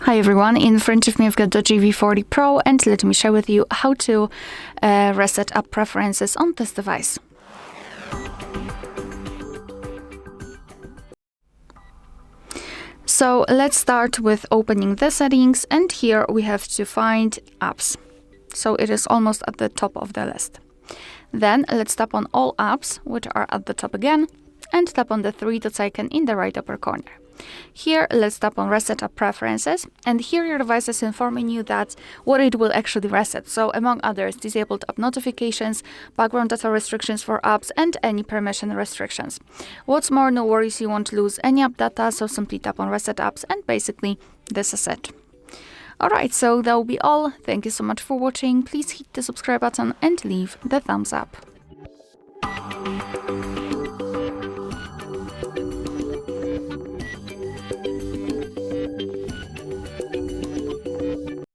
Hi everyone, in front of me I've got DOOGEE V40 Pro, and let me share with you how to reset app preferences on this device. So let's start with opening the settings, and here we have to find apps. So it is almost at the top of the list. Then let's tap on all apps, which are at the top again, and tap on the three dots icon in the right upper corner. Here, let's tap on Reset App Preferences, and here your device is informing you that what it will actually reset. So, among others, disabled app notifications, background data restrictions for apps, and any permission restrictions. What's more, no worries, you won't lose any app data, so simply tap on Reset Apps, and basically, this is it. Alright, so that will be all. Thank you so much for watching. Please hit the subscribe button and leave the thumbs up.